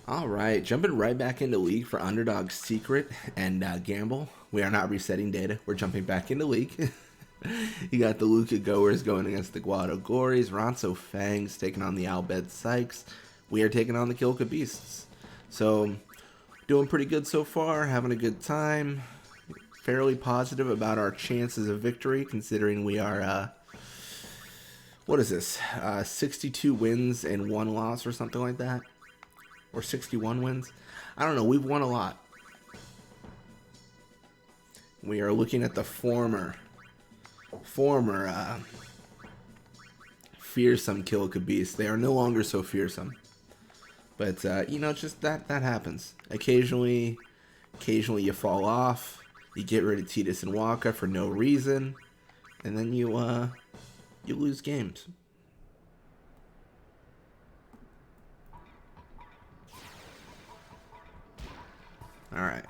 All right, jumping right back into League for Underdog Secret and Gamble. We are not resetting data. We're jumping back into League. You got the Luca Goers going against the Guado Gories. Ronso Fangs taking on the Albed Sykes. We are taking on the Kilika Beasts. So, doing pretty good so far. Having a good time. Fairly positive about our chances of victory, considering we are, what is this? 62 wins and 1 loss or something like that? Or 61 wins? I don't know. We've won a lot. We are looking at the former fearsome Kilika Beasts. They are no longer so fearsome. But, you know, just that happens. Occasionally you fall off. You get rid of Tidus and Wakka for no reason. And then you lose games. Alright,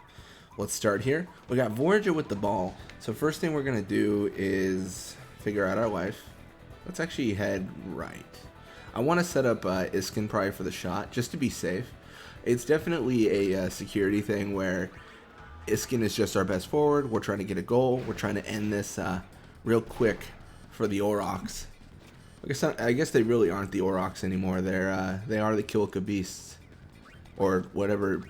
let's start here. We got Voyager with the ball. So first thing we're going to do is figure out our life. Let's actually head right. I want to set up Iskin probably for the shot, just to be safe. It's definitely a security thing where Iskin is just our best forward. We're trying to get a goal. We're trying to end this real quick for the Aurochs. I guess they really aren't the Aurochs anymore. They are the Kilika Beasts, or whatever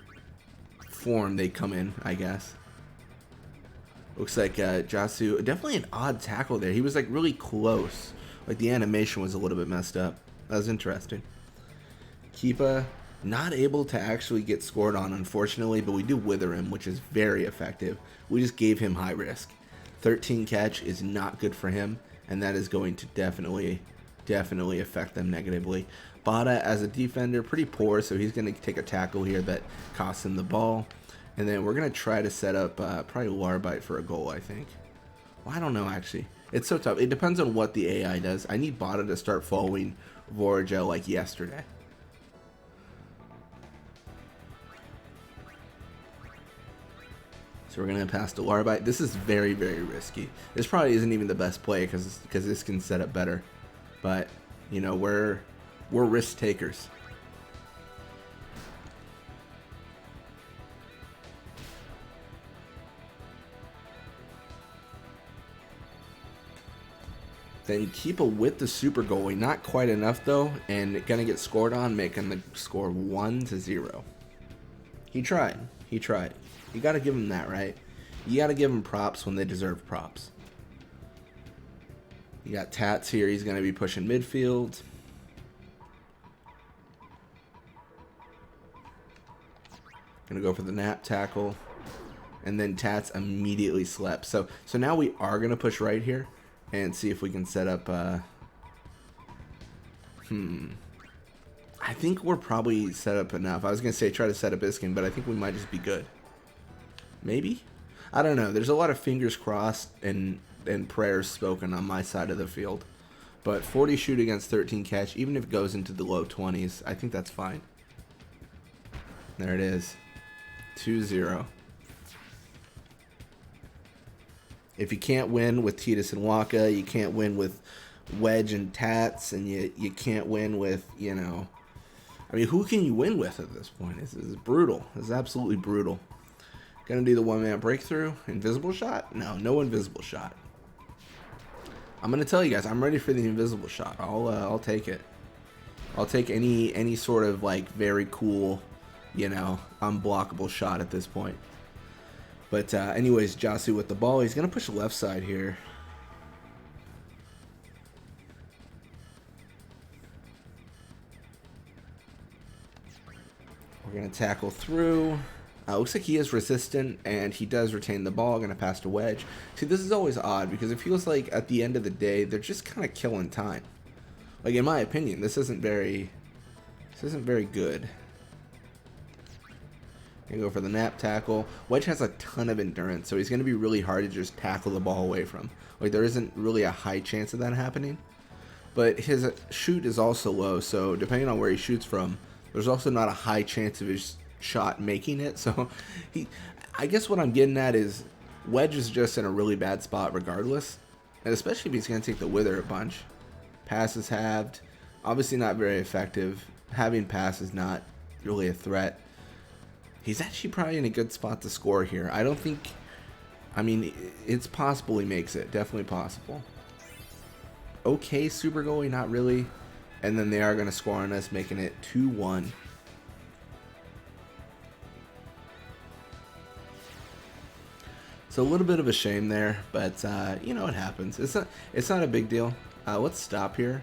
form they come in, I guess. Looks like Jasu, definitely an odd tackle there. He was like really close. Like the animation was a little bit messed up. That was interesting. Keepa not able to actually get scored on, unfortunately, but we do wither him, which is very effective. We just gave him high risk. 13 catch is not good for him, and that is going to definitely affect them negatively. Bada, as a defender, pretty poor, so he's going to take a tackle here that costs him the ball. And then we're going to try to set up probably Larbite for a goal, I think. Well, I don't know, actually. It's so tough. It depends on what the AI does. I need Bada to start following Voyager like yesterday. So we're going to pass to Larbite. This is very, very risky. This probably isn't even the best play because this can set up better. But, you know, we're risk takers. Then Keepa with the super goalie. Not quite enough, though, and going to get scored on, making the score 1-0. He tried. He tried. You got to give him that, right? You got to give him props when they deserve props. You got Tats here. He's going to be pushing midfield. Going to go for the nap tackle. And then Tats immediately slept. So now we are going to push right here and see if we can set up... I think we're probably set up enough. I was going to say try to set up Iskin, but I think we might just be good. Maybe? I don't know. There's a lot of fingers crossed and prayers spoken on my side of the field. But 40 shoot against 13 catch, even if it goes into the low 20s, I think that's fine. There it is. 2-0. If you can't win with Tidus and Wakka, you can't win with Wedge and Tats, and you can't win with, you know... I mean, who can you win with at this point? This is brutal. This is absolutely brutal. Gonna do the one-man breakthrough. Invisible shot? No invisible shot. I'm gonna tell you guys, I'm ready for the invisible shot. I'll take it. I'll take any sort of like very cool, you know, unblockable shot at this point. But anyways, Jasu with the ball. He's gonna push left side here. We're gonna tackle through. Looks like he is resistant, and he does retain the ball. Going to pass to Wedge. See, this is always odd, because it feels like at the end of the day, they're just kind of killing time. Like, in my opinion, this isn't very good. Gonna go for the nap tackle. Wedge has a ton of endurance, so he's going to be really hard to just tackle the ball away from. Like, there isn't really a high chance of that happening. But his shoot is also low, so depending on where he shoots from, there's also not a high chance of his shot making it. So I guess what I'm getting at is Wedge is just in a really bad spot regardless, and especially if he's going to take the wither a bunch. Pass is halved, obviously not very effective. Having pass is not really a threat. He's actually probably in a good spot to score here. I don't think... I mean, it's possible he makes it. Definitely possible. Okay, super goalie, not really. And then they are going to score on us, making it 2-1. So a little bit of a shame there, but you know, it happens. It's not a big deal. Let's stop here.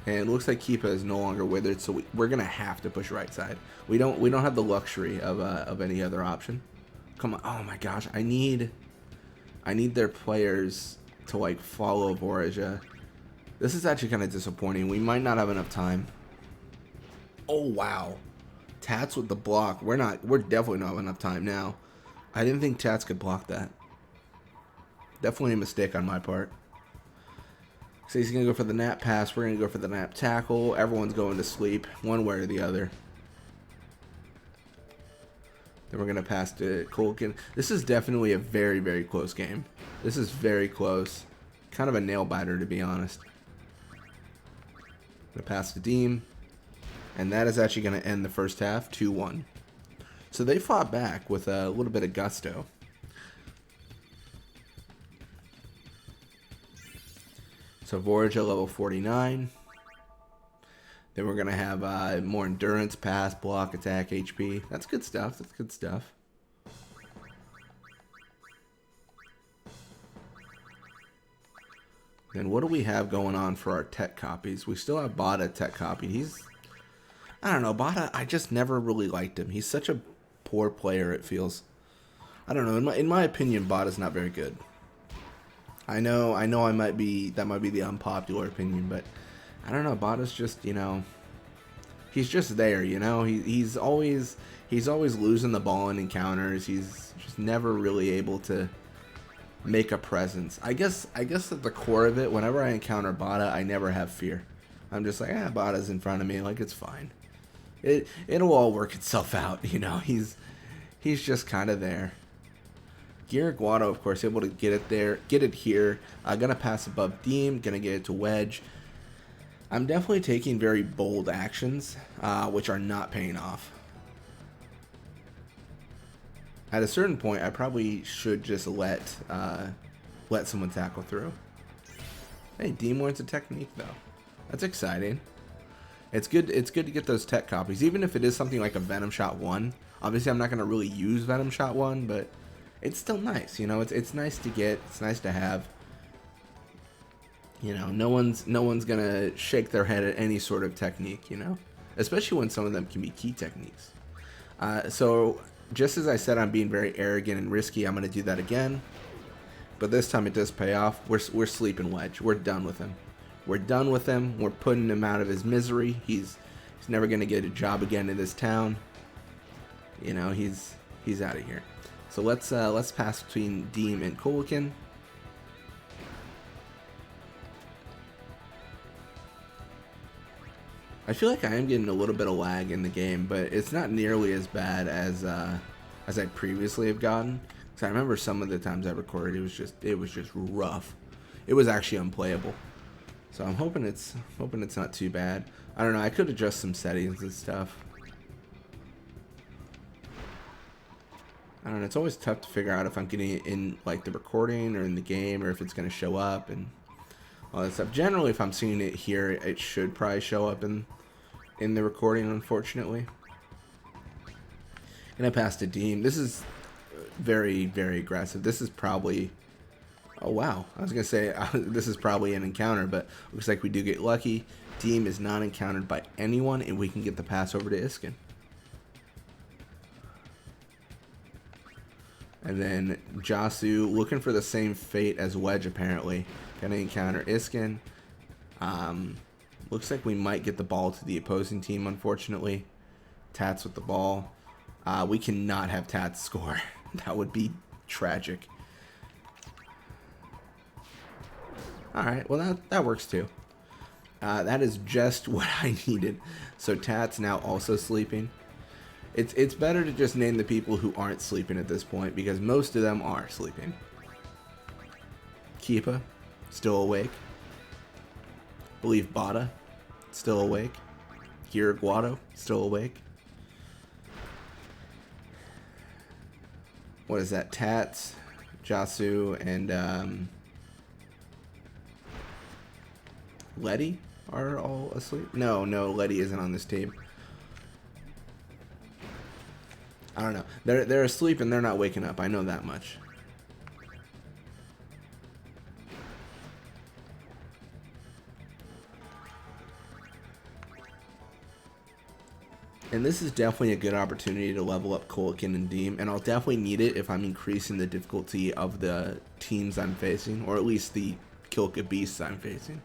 And it looks like Keepa is no longer withered, so we're gonna have to push right side. We don't have the luxury of any other option. Come on! Oh my gosh! I need their players to like follow Vorija. This is actually kind of disappointing. We might not have enough time. Oh wow! Tats with the block. We're definitely not have enough time now. I didn't think Tats could block that. Definitely a mistake on my part. So he's going to go for the nap pass. We're going to go for the nap tackle. Everyone's going to sleep one way or the other. Then we're going to pass to Colkin. This is definitely a very, very close game. This is very close. Kind of a nail biter, to be honest. Going to pass to Deem. And that is actually going to end the first half 2-1. So they fought back with a little bit of gusto. So Vorija level 49. Then we're going to have more endurance, pass, block, attack, HP. That's good stuff. That's good stuff. Then what do we have going on for our tech copies? We still have Bada tech copied. I don't know, Bada, I just never really liked him. He's such a poor player, it feels. I don't know. In my opinion, Bada's not very good. I know that might be the unpopular opinion, but I don't know. Bada's just, you know, he's just there, you know. He's always losing the ball in encounters. He's just never really able to make a presence. I guess at the core of it, whenever I encounter Bada, I never have fear. I'm just like, Bada's in front of me, like it's fine. It'll all work itself out, you know. He's just kind of there. Guado, of course, able to get it here. Gonna pass above Deem, gonna get it to Wedge. I'm definitely taking very bold actions, which are not paying off. At a certain point, I probably should just let someone tackle through. Hey, Deem wants a technique though. That's exciting. It's good to get those tech copies, even if it is something like a Venom Shot 1. Obviously, I'm not gonna really use Venom Shot 1, but it's still nice, you know. It's nice to get. It's nice to have. You know, no one's gonna shake their head at any sort of technique, you know, especially when some of them can be key techniques. So just as I said, I'm being very arrogant and risky. I'm gonna do that again, but this time it does pay off. We're sleeping Wedge. We're done with him. We're done with him. We're putting him out of his misery. He's never gonna get a job again in this town. You know, he's out of here. So let's pass between Deem and Kolikin. I feel like I am getting a little bit of lag in the game, but it's not nearly as bad as I previously have gotten. Because I remember some of the times I recorded, it was just rough. It was actually unplayable. So I'm hoping it's not too bad. I don't know. I could adjust some settings and stuff. I don't know. It's always tough to figure out if I'm getting it in like the recording or in the game, or if it's going to show up and all that stuff. Generally, if I'm seeing it here, it should probably show up in the recording, unfortunately. And I passed to Deem. This is very, very aggressive. This is probably... Oh, wow. I was going to say this is probably an encounter, but looks like we do get lucky. Deem is not encountered by anyone, and we can get the pass over to Iskin. And then Jasu looking for the same fate as Wedge, apparently. Going to encounter Iskin. Looks like we might get the ball to the opposing team, unfortunately. Tats with the ball. We cannot have Tats score. That would be tragic. Alright, well that works too. That is just what I needed. So Tats now also sleeping. It's better to just name the people who aren't sleeping at this point, because most of them are sleeping. Keepa, still awake. I believe Bada, still awake. Gear Guado still awake. What is that? Tats, Jasu, and Letty are all asleep? No, Letty isn't on this team. I don't know. They're asleep and they're not waking up. I know that much. And this is definitely a good opportunity to level up Kolikin and Deem, and I'll definitely need it if I'm increasing the difficulty of the teams I'm facing, or at least the Kilika Beasts I'm facing.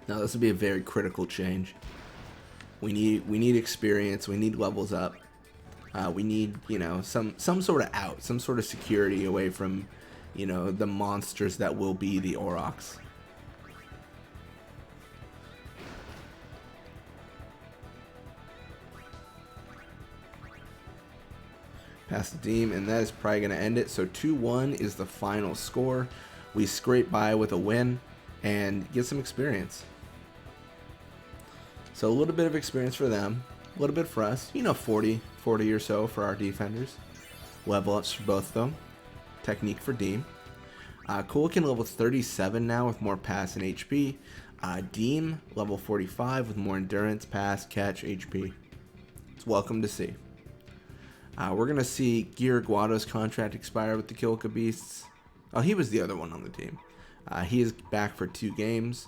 Now this would be a very critical change. We need experience. We need levels up. We need, you know, some sort of out, some sort of security away from, you know, the monsters that will be the Aurochs. Past the Deem, and that is probably going to end it. So 2-1 is the final score. We scrape by with a win and get some experience. So a little bit of experience for them, a little bit for us, you know, 40 or so for our defenders. Level ups for both of them. Technique for Deem. Kolikin level 37 now with more pass and HP. Deem level 45 with more endurance, pass, catch, HP. It's welcome to see. We're going to see Gear Guado's contract expire with the Kilika Beasts. Oh, he was the other one on the team. He is back for 2 games.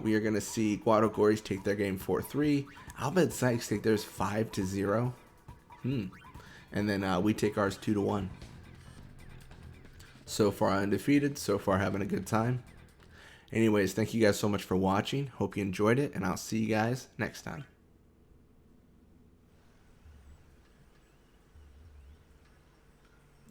We are going to see Guado Gories take their game 4-3. Albed Sykes take theirs 5-0. And then we take ours 2-1. So far undefeated. So far having a good time. Anyways, thank you guys so much for watching. Hope you enjoyed it, and I'll see you guys next time.